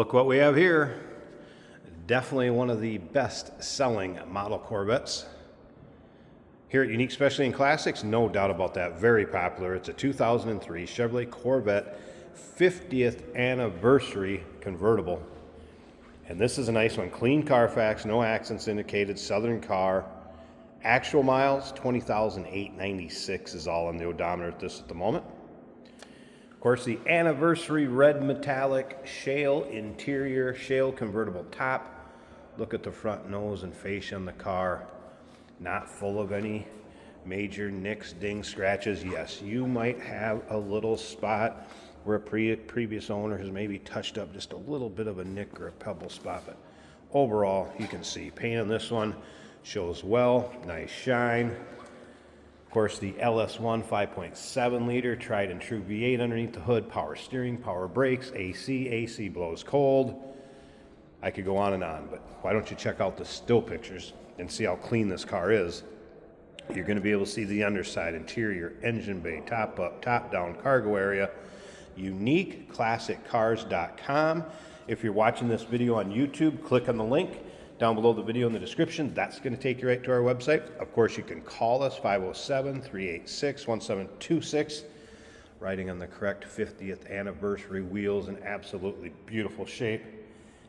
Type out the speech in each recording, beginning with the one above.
Look what we have here. Definitely one of the best-selling model Corvettes. Here at Unique Specialty and Classics, no doubt about that. Very popular. It's a 2003 Chevrolet Corvette 50th anniversary convertible. And this is a nice one. Clean Carfax, no accidents indicated, Southern car. Actual miles, 20,896 is all on the odometer at the moment. Of course, the anniversary red metallic shale interior, shale convertible top. Look at the front nose and fascia on the car. Not full of any major nicks, dings, scratches. Yes, you might have a little spot where a previous owner has maybe touched up just a little bit of a nick or a pebble spot, but overall, you can see paint on this one shows well, nice shine. Of course, the LS1 5.7 liter tried and true V8 underneath the hood, power steering, power brakes, AC blows cold. I could go on, but why don't you check out the still pictures and see how clean this car is. You're going to be able to see the underside, interior, engine bay, top up, top down, cargo area. UniqueClassicCars.com. If you're watching this video on YouTube, click on the link down below the video in the description. That's going to take you right to our website. Of course, you can call us 507-386-1726. Riding on the correct 50th anniversary wheels in absolutely beautiful shape.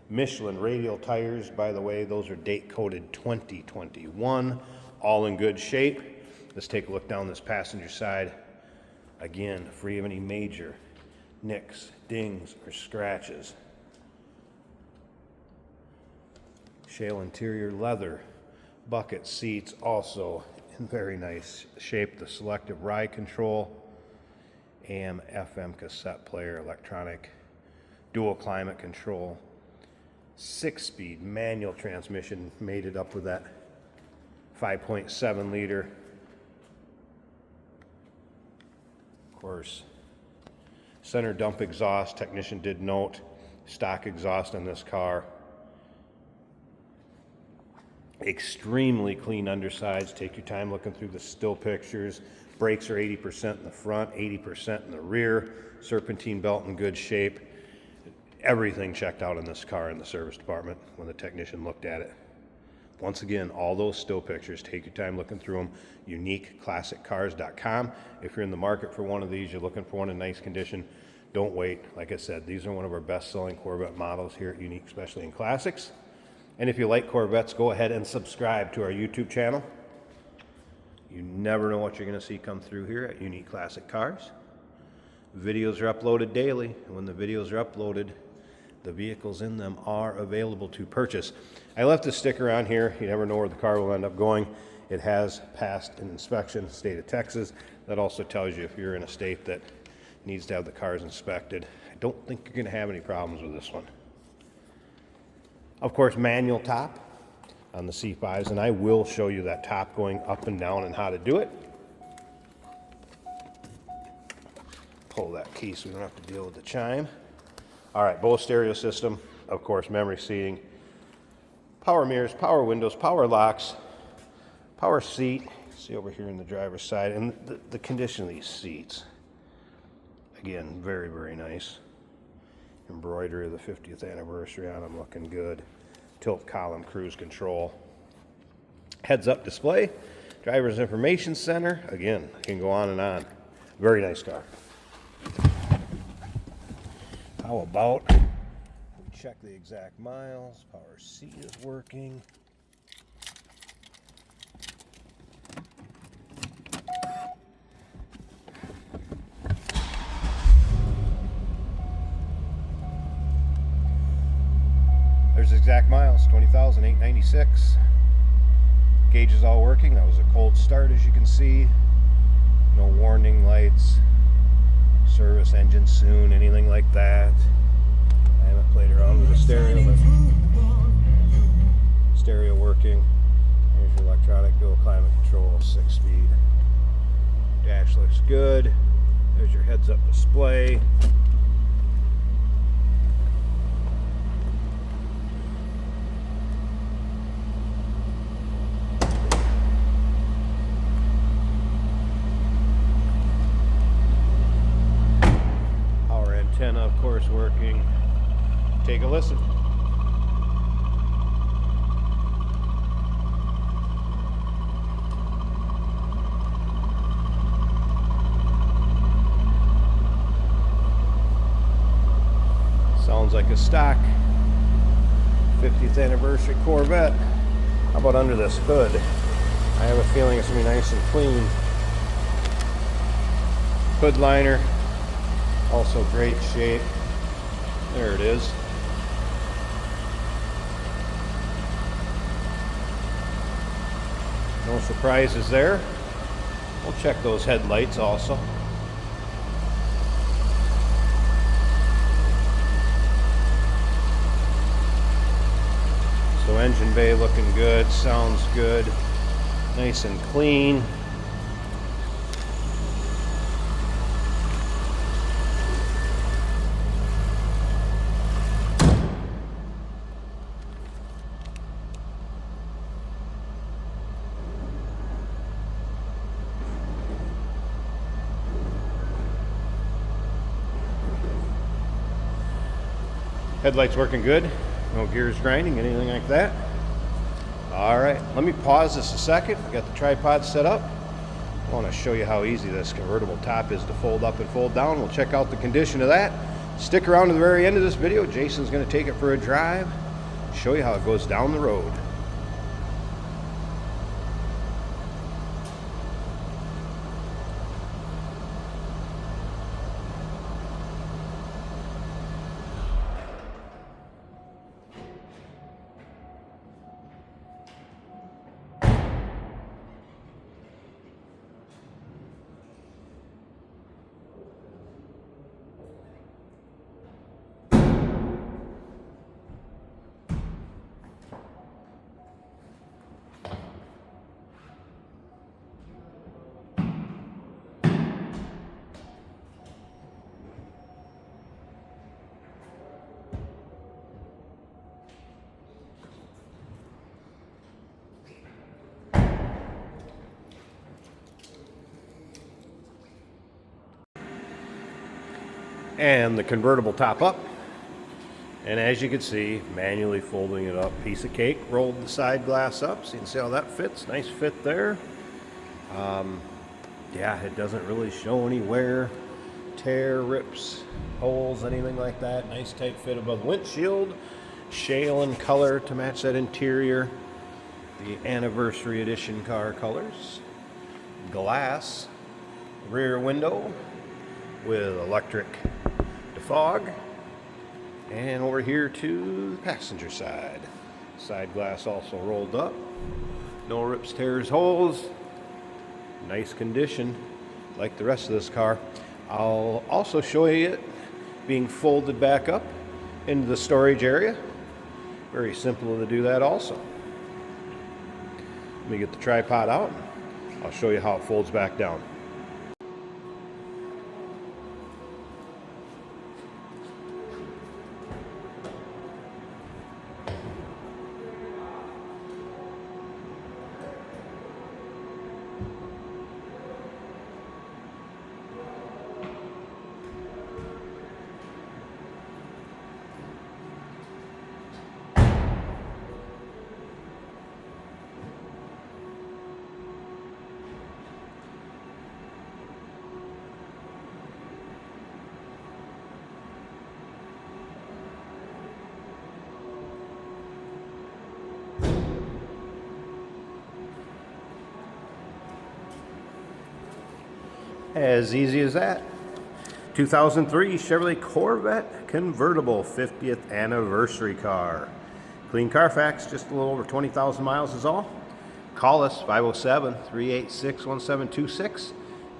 Michelin radial tires, by the way, those are date coded 2021, all in good shape. Let's take a look down this passenger side. Again, free of any major nicks, dings, or scratches. Shale interior leather, bucket seats also in very nice shape. The selective ride control, AM, FM cassette player, electronic, dual climate control, 6-speed manual transmission, made it up with that 5.7 liter. Of course, center dump exhaust, technician did note, stock exhaust on this car. Extremely clean undersides. Take your time looking through the still pictures. Brakes are 80% in the front, 80% in the rear. Serpentine belt in good shape. Everything checked out in this car in the service department when the technician looked at it. Once again, all those still pictures, take your time looking through them. UniqueClassicCars.com. If you're in the market for one of these, you're looking for one in nice condition, don't wait. Like I said, these are one of our best-selling Corvette models here at Unique Specialty and Classics. And if you like Corvettes, go ahead and subscribe to our YouTube channel. You never know what you're going to see come through here at Unique Classic Cars. Videos are uploaded daily, and when the videos are uploaded, the vehicles in them are available to purchase. I left a sticker on here. You never know where the car will end up going. It has passed an inspection, state of Texas. That also tells you if you're in a state that needs to have the cars inspected. I don't think you're going to have any problems with this one. Of course, manual top on the C5s, and I will show you that top going up and down and how to do it. Pull that key so we don't have to deal with the chime. All right, Bose stereo system, of course, memory seating, power mirrors, power windows, power locks, power seat. See over here in the driver's side, and the condition of these seats. Again, very, very nice. Embroidery of the 50th anniversary on them, looking good. Tilt column cruise control. Heads-up display. Driver's information center. Again, I can go on and on. Very nice car. How about we check the exact miles? Power seat is working. There's exact miles, 20,896. Gauge is all working. That was a cold start, as you can see. No warning lights. Service engine soon, anything like that. I haven't played around with the stereo, but stereo working. Here's your electronic dual climate control, 6-speed. Dash looks good. There's your heads-up display. Antenna, of course, working. Take a listen. Sounds like a stock 50th anniversary Corvette. How about under this hood? I have a feeling it's going to be nice and clean. Hood liner, also great shape. There it is. No surprises there. We'll check those headlights also. So engine bay looking good, sounds good, nice and clean. Headlights working good, no gears grinding, anything like that. All right, let me pause this a second. I got the tripod set up. I want to show you how easy this convertible top is to fold up and fold down. We'll check out the condition of that. Stick around to the very end of this video. Jason's going to take it for a drive, show you how it goes down the road. And the convertible top up, and as you can see, manually folding it up, piece of cake. Rolled the side glass up so you can see how that fits. Nice fit there. Yeah, it doesn't really show any wear, tear, rips, holes, anything like that. Nice tight fit above the windshield. Shale in color to match that interior. The anniversary edition car colors. Glass rear window with electric defog, and over here to the passenger side. Side glass also rolled up. No rips, tears, holes. Nice condition, like the rest of this car. I'll also show you it being folded back up into the storage area. Very simple to do that also. Let me get the tripod out. I'll show you how it folds back down. As easy as that. 2003 Chevrolet Corvette Convertible 50th anniversary car. Clean Carfax, just a little over 20,000 miles is all. Call us 507-386-1726.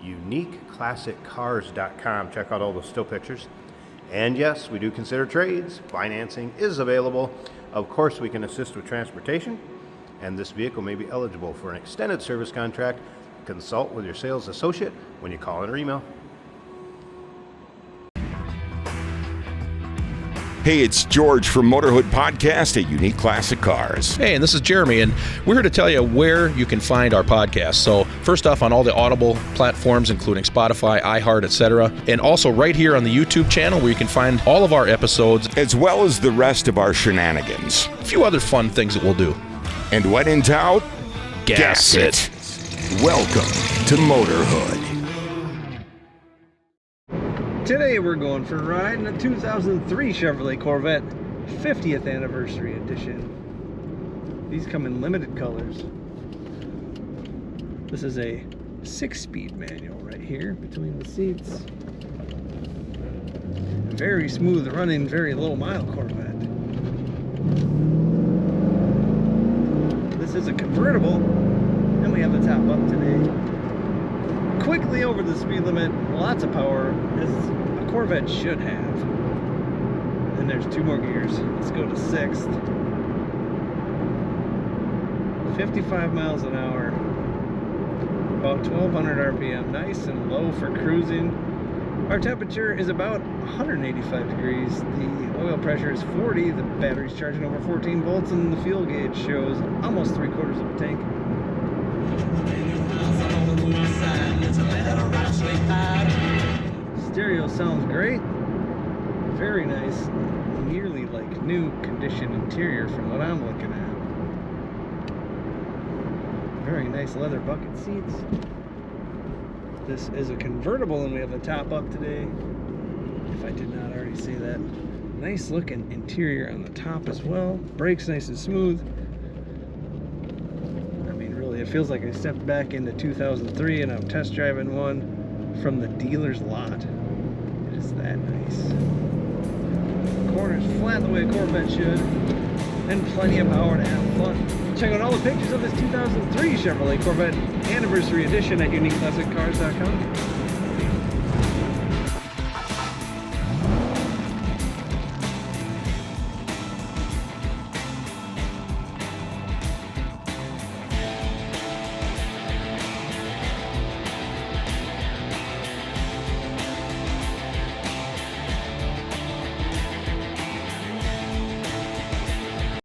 UniqueClassicCars.com. Check out all the still pictures. And yes, we do consider trades. Financing is available. Of course, we can assist with transportation. And this vehicle may be eligible for an extended service contract. Consult with your sales associate when you call in or email. Hey, it's George from Motorhood Podcast at Unique Classic Cars. Hey, and this is Jeremy, and we're here to tell you where you can find our podcast. So First off, on all the Audible platforms, including Spotify, iHeart, etc. And also right here on the YouTube channel where you can find all of our episodes, as well as the rest of our shenanigans. a few other fun things that we'll do. And when in doubt, Gas it. Welcome to Motorhood. Today we're going for a ride in a 2003 Chevrolet Corvette 50th Anniversary Edition. These come in limited colors. This is a 6-speed manual right here between the seats. Very smooth running, very low mile Corvette. This is a convertible, and we have the top up today. Quickly over the speed limit, lots of power, as a Corvette should have. And there's 2 more gears. Let's go to 6th. 55 miles an hour, about 1200 RPM, nice and low for cruising. Our temperature is about 185 degrees. The oil pressure is 40. The battery's charging over 14 volts, and the fuel gauge shows almost 3/4 of a tank. Stereo sounds great. Very nice. Nearly like new condition interior from what I'm looking at. Very nice leather bucket seats. This is a convertible, and we have the top up today, if I did not already say that. Nice looking interior on the top as well. Brakes nice and smooth. I mean, really, it feels like I stepped back into 2003 and I'm test driving one from the dealer's lot. It is that nice. Corners flat the way a Corvette should, and plenty of power to have fun. Check out all the pictures of this 2003 Chevrolet Corvette Anniversary Edition at uniqueclassiccars.com.